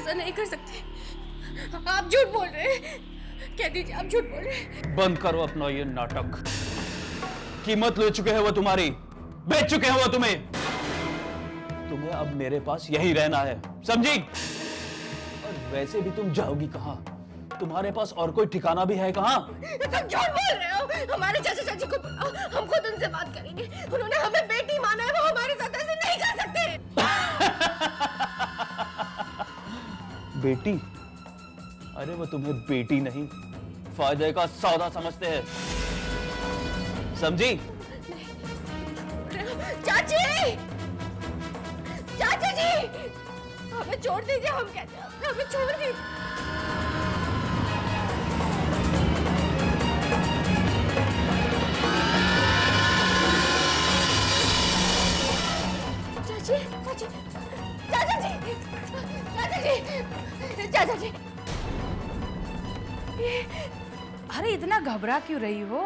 ऐसा नहीं कर सकते। आप झूठ बोल रहे हैं, कह दीजिए आप झूठ बोल रहे हैं। बंद करो अपना ये नाटक। कीमत ले चुके हैं वो तुम्हारी, बेच चुके हैं वो तुम्हें। तुम्हें अब मेरे पास यही रहना है, समझी? और वैसे भी तुम जाओगी कहां? तुम्हारे पास और कोई ठिकाना भी है कहां? तुम झूठ बोल रहे हो। हमारे चाचा चाची को बुलाओ, हम खुद उनसे बात करेंगे। उन्होंने हमें बेटी माना है, वो हमारे साथ ऐसे नहीं कर सकते। बेटी? अरे वो तुम्हें बेटी नहीं, फायदे का सौदा समझते हैं, समझी? चाची, चाचा जी, हमें छोड़ दीजिए। हम कहते हैं हमें छोड़ दीजिए। चाची, चाची, चाचा जी, चाचा जी, चाचा जी। अरे इतना घबरा क्यों रही हो?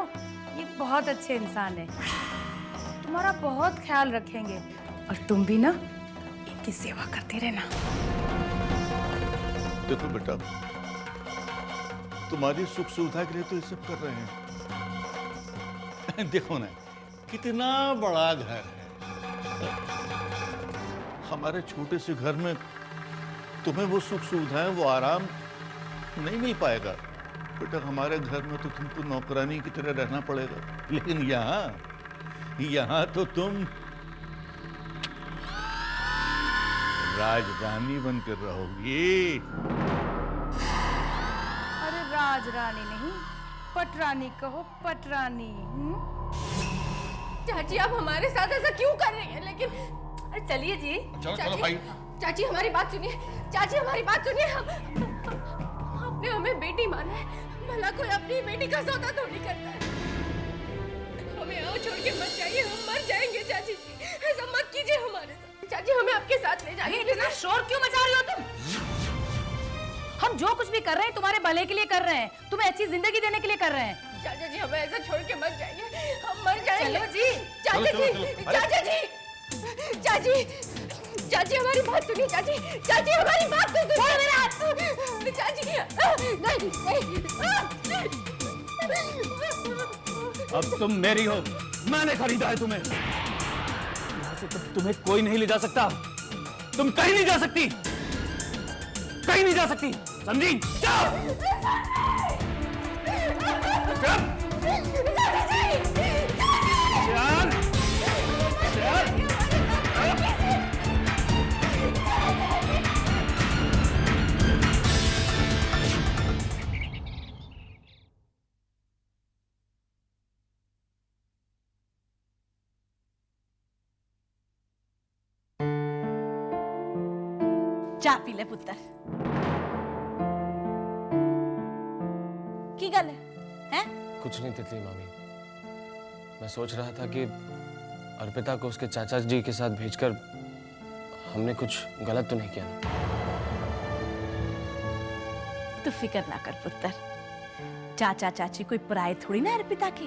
ये बहुत अच्छे इंसान है, तुम्हारा बहुत ख्याल रखेंगे। और तुम भी ना इनकी सेवा करती रहना। देखो बेटा, तुम्हारी सुख सुविधा के लिए तो ये सब कर रहे हैं। देखो ना कितना बड़ा घर है। हमारे छोटे से घर में तुम्हें वो सुख सुविधाएं, वो आराम नहीं मिल पाएगा। बेटा हमारे घर में तो तुमको नौकरानी की तरह रहना पड़ेगा, लेकिन यहाँ तो तुम राजरानी बनकर रहोगी। अरे राजरानी नहीं, पटरानी कहो, पटरानी। चाची आप हमारे साथ ऐसा क्यों कर रही हैं? लेकिन अरे चलिए जी। चलो भाई। चाची हमारी बात सुनिए, चाची हमारी बात सुनिए। आपने हमें बेटी माना है, भला कोई अपनी बेटी का सौदा थोड़ी करता है। हमें आओ छोड़ के मत जाइए, हम मर जाएंगे। चाची ऐसा मत कीजिए हमारे साथ। चाची हमें आपके साथ ले जाइए। इतना शोर क्यों मचा रही हो तुम? हम जो कुछ भी कर रहे हैं तुम्हारे भले के लिए कर रहे हैं, तुम्हें अच्छी जिंदगी देने के लिए कर रहे हैं। चाचा जी हमें ऐसा छोड़ के मत जाइए, हम मर जाएंगे। चलो जी। चाचा जी, चाचा जी, चाची, चाची हमारी बात सुनिए। चाची, चाची हमारी बात तो सुनिए। मेरा हाथ। चाची नहीं, अब तुम मेरी हो, मैंने खरीदा है तुम्हें। यहाँ से तुम्हें कोई नहीं ले जा सकता। तुम कहीं नहीं जा सकती, कहीं नहीं जा सकती, समझी? जाओ। चल। चाह पी ले पुत्र। की गल है? कुछ नहीं तितली मामी, मैं सोच रहा था कि अर्पिता को उसके चाचा जी के साथ भेजकर हमने कुछ गलत तो नहीं किया ना? तू फिक्र ना कर पुत्र, चाचा चाची कोई पराये थोड़ी ना अर्पिता के,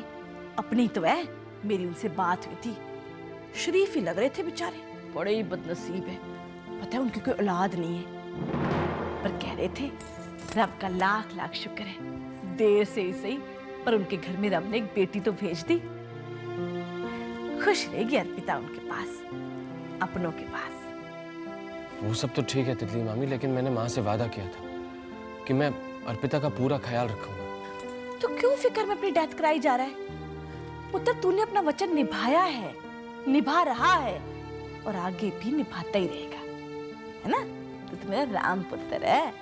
अपनी तो है। मेरी उनसे बात हुई थी, शरीफ ही लग रहे थे बेचारे, बड़े ही बदनसीब है। पता है उनकी कोई औलाद नहीं है, पर कह रहे थे रब का लाख लाख शुक्र है, देर से ही सही पर उनके घर में रब ने एक बेटी तो भेज दी। खुश रहेगी अर्पिता उनके पास, अपनों के पास। वो सब तो ठीक है तितली मामी, लेकिन मैंने माँ से वादा किया था कि मैं अर्पिता का पूरा ख्याल रखूंगा। तो क्यों फिक्र में अपनी डेथ कराई जा रहा है? पुत्र तूने अपना वचन निभाया है, निभा रहा है और आगे भी निभाता ही रहेगा, है ना? तो मेरा राम पुत्र है।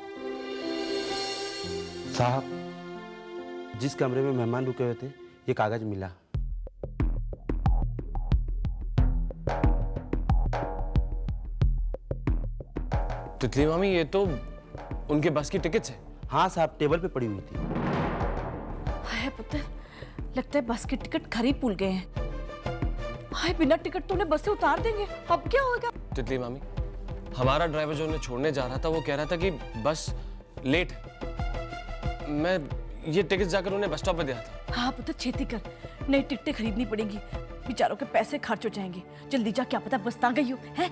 साहब, जिस कमरे में मेहमान रुके हुए थे ये कागज मिला। तितली मामी ये तो उनके बस की टिकट्स है। हाँ साहब, टेबल पे पड़ी हुई थी। हाय पुत्र, लगता है बस की टिकट घर ही भूल गए हैं। हाय बिना टिकट तो उन्हें बस से उतार देंगे, अब क्या होगा? तितली मामी, हमारा ड्राइवर जो उन्हें छोड़ने जा रहा था वो कह रहा था कि बस लेट है। मैं ये टिकट जाकर उन्हें बस स्टॉप पे दिया था। हाँ पुत्र छेती कर, नई टिकटें खरीदनी पड़ेंगी, बेचारों के पैसे खर्च हो जाएंगे। जल्दी जा, क्या पता बस आ गई हो। है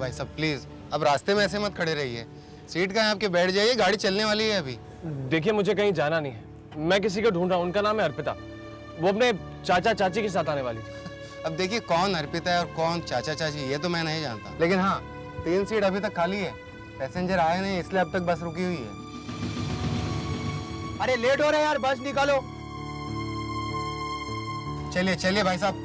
भाई साहब प्लीज, अब रास्ते में ऐसे मत खड़े रहिए। सीट कहाँ है आपके, बैठ जाइए, गाड़ी चलने वाली है अभी। देखिए मुझे कहीं जाना नहीं है, मैं किसी को ढूंढ रहा हूँ, उनका नाम है अर्पिता, वो अपने चाचा चाची के साथ आने वाली थी। अब देखिए कौन अर्पिता है और कौन चाचा चाची, ये तो मैं नहीं जानता, लेकिन हाँ 3 सीट अभी तक खाली है। पैसेंजर आए नहीं इसलिए अब तक बस रुकी हुई है। अरे लेट हो रहे हैं यार, बस निकालो। चलिए चलिए भाई साहब।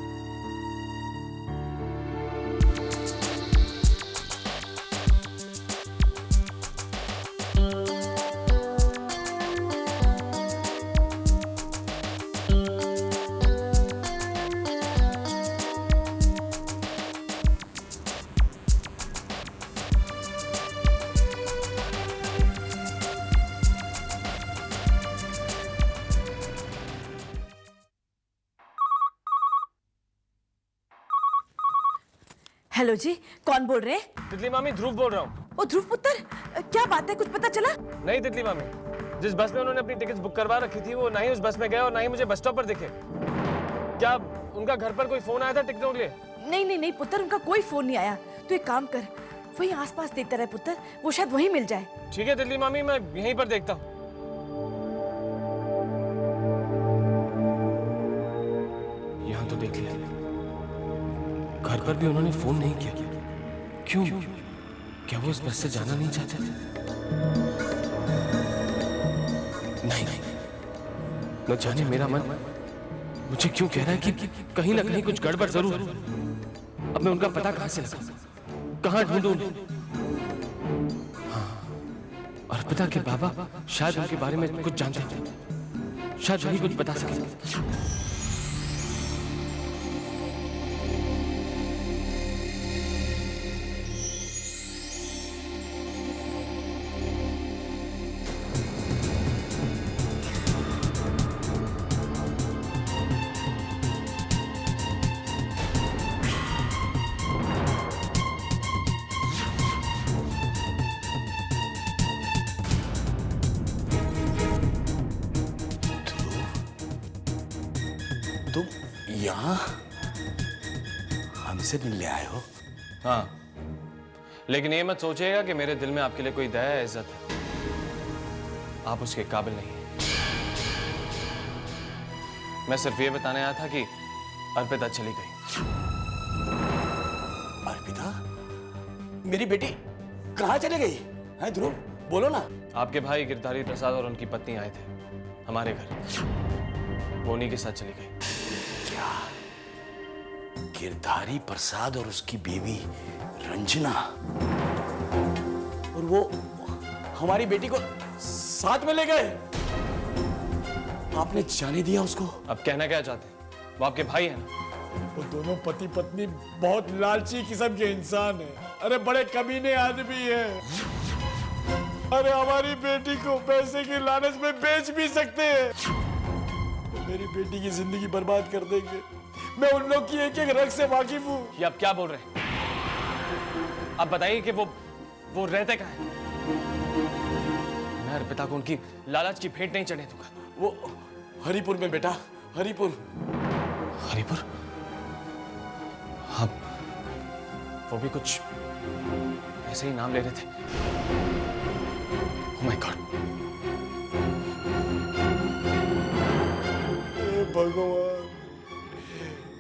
हेलो जी, कौन बोल रहे हैं? तितली मामी, ध्रुव बोल रहा हूँ। ओ ध्रुव पुत्र, क्या बात है, कुछ पता चला? नहीं तितली मामी, जिस बस में उन्होंने अपनी टिकट्स बुक करवा रखी थी वो ना ही उस बस में गए और ना ही मुझे बस स्टॉप पर दिखे। क्या उनका घर पर कोई फोन आया था टिकटों के लिए? नहीं नहीं नहीं पुत्र, उनका कोई फोन नहीं आया। तू एक काम कर, वहीं आसपास देखता रहे पुत्र, वो शायद वहीं मिल जाए। ठीक है तितली मामी, मैं यहीं पर देखता हूँ। यहाँ तो देख लिया, घर पर भी उन्होंने फोन नहीं किया। क्यों? क्या वो इस बस से जाना नहीं चाहते थे? नहीं नहीं, न जाने मेरा मन मुझे क्यों कह रहा है कि कहीं ना कहीं कुछ गड़बड़ जरूर है। अब मैं उनका पता कहां से लगाऊं, कहां ढूंढूं? हाँ, अर्पिता के बाबा शायद उनके बारे में कुछ जानते हैं, शायद वही कुछ बता सके। तुम यहाँ हमसे मिलने आए हो? हाँ, लेकिन ये मत सोचिएगा कि मेरे दिल में आपके लिए कोई दया या इज्जत है। आप उसके काबिल नहीं हैं। मैं सिर्फ ये बताने आया था कि अर्पिता चली गई। अर्पिता? मेरी बेटी कहाँ चली गई है? ध्रुव बोलो ना। आपके भाई गिरधारी प्रसाद और उनकी पत्नी आए थे हमारे घर, वो उन्हीं के साथ चली गई। क्या गिरधारी प्रसाद और उसकी बीवी रंजना, और वो हमारी बेटी को साथ में ले गए? आपने जाने दिया उसको? अब कहना क्या चाहते हैं? वो आपके भाई हैं ना? वो दोनों पति पत्नी बहुत लालची किस्म के इंसान हैं। अरे बड़े कमीने आदमी हैं। अरे हमारी बेटी को पैसे के लालच में बेच भी सकते हैं। मेरी बेटी की जिंदगी बर्बाद कर देंगे। मैं उन लोग की एक एक रग से वाकिफ हूँ। ये आप क्या बोल रहे हैं? आप बताइए कि वो रहते कहाँ हैं? मैं अर्पिता को उनकी लालच की भेंट नहीं चढ़ने दूंगा। वो हरिपुर में बेटा, हरिपुर। हरिपुर? हाँ, वो भी कुछ ऐसे ही नाम ले रहे थे। Oh my God! हे भगवान,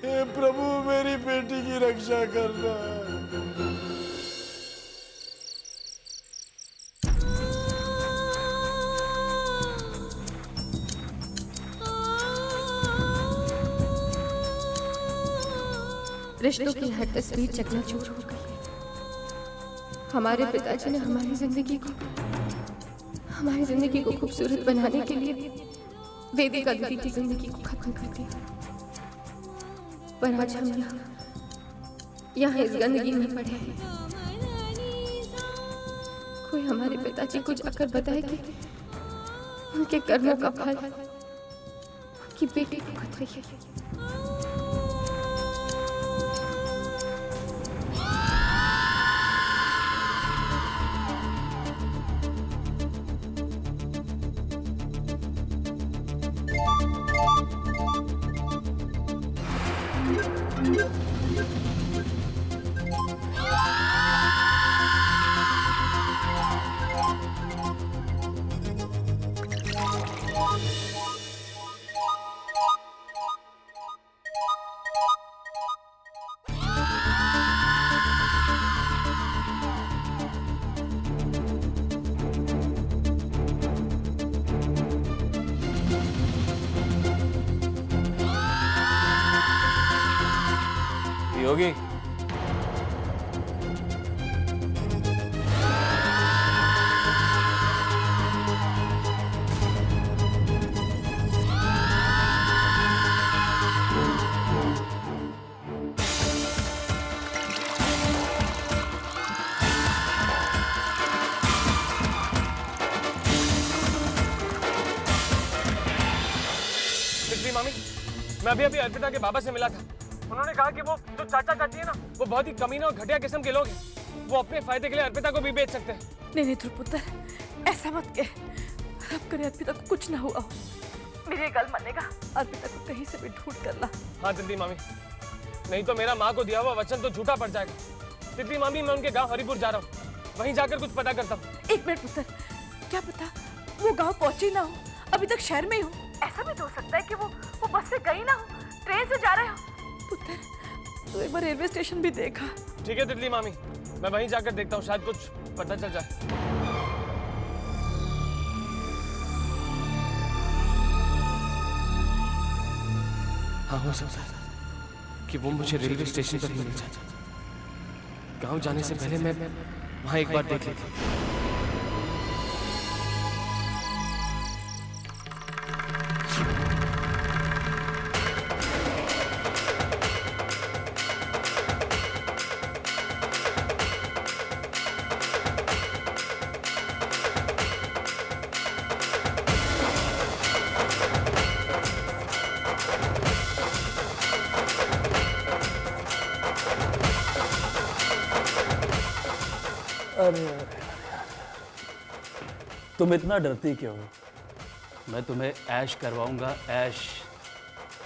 हे प्रभु, मेरी बेटी की रक्षा करना। रिश्तों की हर तस्वीर चकनाचूर हो गई है। हमारे पिताजी ने हमारी जिंदगी को खूबसूरत बनाने के लिए वेदिका दीदी की जिंदगी को खत्म कर दिया। पर आज हम यहाँ इस गंदगी में पड़े हैं। कोई हमारे पिताजी को जाकर बताए कि उनके कर्मों का फल उनकी बेटी को भुगत रही है। योगी, तितली मामी, मैं अभी अर्पिता के बाबा से मिला था। उन्होंने कहा कि वो जो चाचा चाची है ना, वो बहुत ही कमीने और घटिया किस्म के लोग हैं। वो अपने फायदे के लिए अर्पिता को भी बेच सकते हैं। नहीं ध्रुव पुत्र, ऐसा मत कह। रब करे अर्पिता को कुछ ना हुआ हो। मेरी गल मानेगा, अर्पिता को कहीं से भी ढूंढ कर ला। हाँ तितली मामी, नहीं तो मेरा माँ को दिया हुआ वचन तो झूठा पड़ जाएगा। तितली मामी, मैं उनके गाँव हरिपुर जा रहा हूँ, वहीं जाकर कुछ पता करता हूँ। एक मिनट पुत्र, क्या पता वो गांव पहुंची ना हो, अभी तक शहर में ही हो। ऐसा भी तो हो सकता है कि वो बस से गई ना हो, ट्रेन से जा रहे हो। पुत्र, तो एक बार रेलवे स्टेशन भी देखा। ठीक है तितली मामी, मैं वहीं जाकर देखता हूँ, शायद कुछ पता चल जाए। हाँ, हो सकता है कि वो मुझे रेलवे स्टेशन पर ही मिल जाए। गांव जाने से पहले मैं वहां एक बार देख लेता। अरे तुम इतना डरती क्यों हो? मैं तुम्हें ऐश करवाऊंगा, ऐश।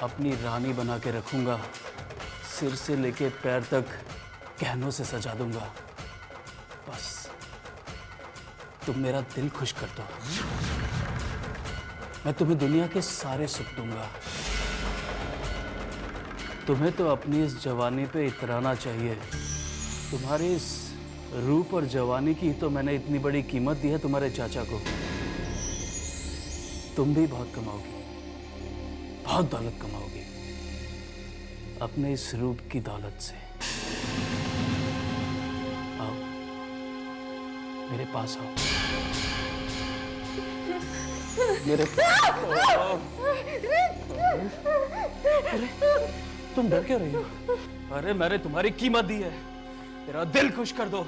अपनी रानी बना के रखूंगा, सिर से लेके पैर तक गहनों से सजा दूंगा। बस तुम मेरा दिल खुश कर दो, मैं तुम्हें दुनिया के सारे सुख दूंगा। तुम्हें तो अपनी इस जवानी पे इतराना चाहिए। तुम्हारी इस रूप और जवानी की तो मैंने इतनी बड़ी कीमत दी है तुम्हारे चाचा को। तुम भी बहुत कमाओगी, बहुत दौलत कमाओगी अपने इस रूप की दौलत से। आओ मेरे पास आओ, मेरे अरे तुम डर क्यों रही हो? अरे मैंने तुम्हारी कीमत दी है, मेरा दिल खुश कर दो।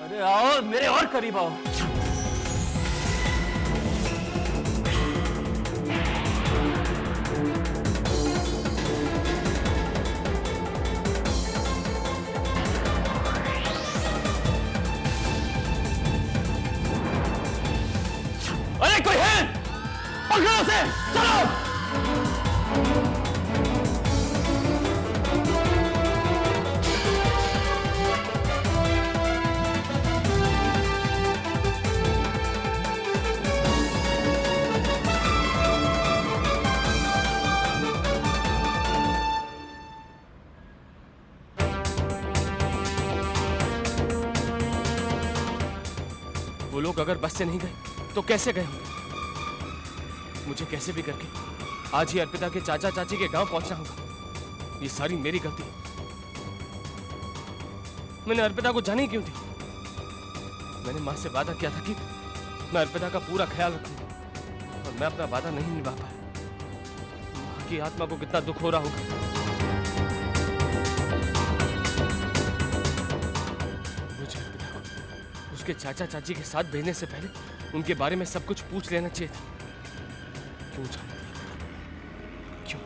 अरे आओ मेरे और करीब आओ। अरे कोई है? पकड़ो उसे, चलो। वो लोग अगर बस से नहीं गए तो कैसे गए होंगे? मुझे कैसे भी करके आज ही अर्पिता के चाचा चाची के गांव पहुंचना होगा। ये सारी मेरी गलती है। मैंने अर्पिता को जाने क्यों दी? मैंने मां से वादा किया था कि मैं अर्पिता का पूरा ख्याल रखूंगा, और मैं अपना वादा नहीं निभा पाया। मां की आत्मा को कितना दुख हो रहा होगा। मुझे अर्पिता को उसके चाचा चाची के साथ भेजने से पहले उनके बारे में सब कुछ पूछ लेना चाहिए था। क्यों जाने दिया? क्यों?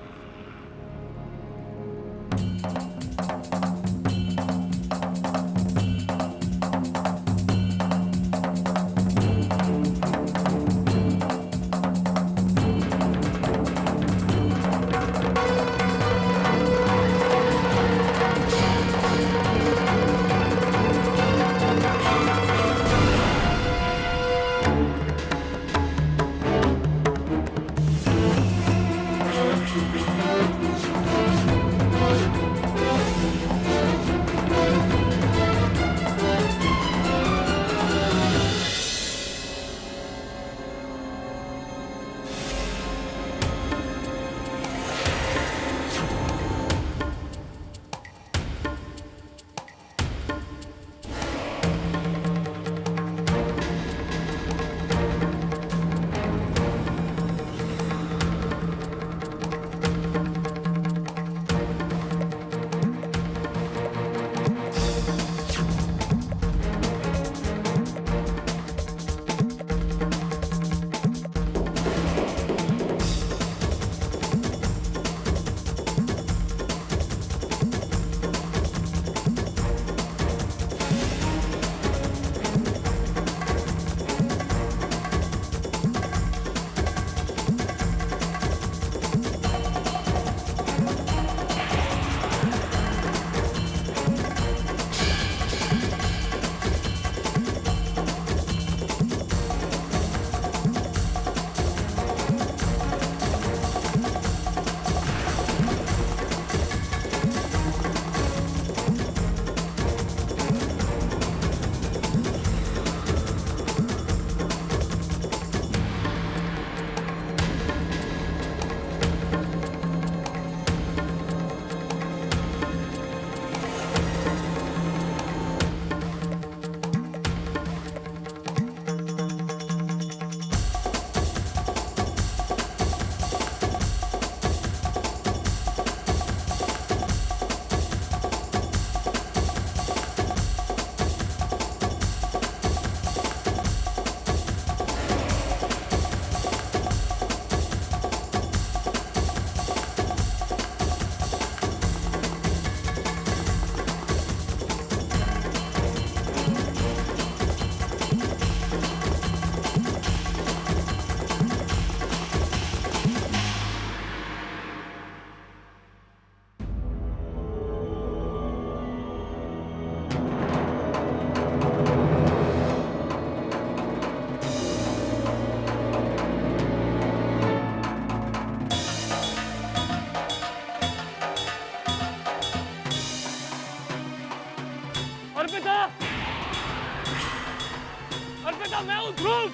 मैं हूं ध्रुव।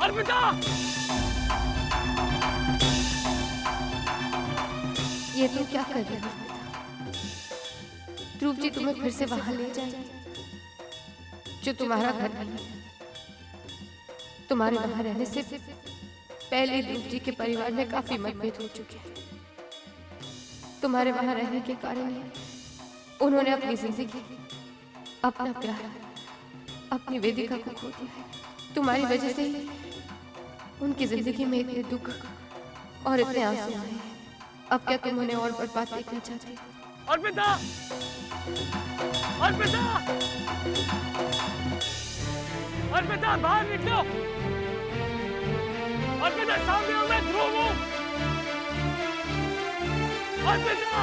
अर्पिता, ये तुम क्या कर रहे हो? ध्रुव जी तुम्हें फिर से वहां ले जाएंगे जो तुम्हारा घर नहीं है। तुम्हारे वहां रहने से पहले ध्रुव जी के परिवार में काफी मतभेद हो चुके हैं। तुम्हारे वहां रहने के कारण ही उन्होंने अपनी जिंदगी, अपना प्यार, अपनी वेदिका को खो दिया है। तुम्हारी वजह से ही उनकी जिंदगी में इतने दुख और इतने आंसू आए हैं। अब क्या तुम उन्हें और बर्बाद देखना चाहते हो? अर्पिता, अर्पिता, अर्पिता बाहर निकलो। अर्पिता सामने आओ, मैं ध्रुव हूं। अर्पिता।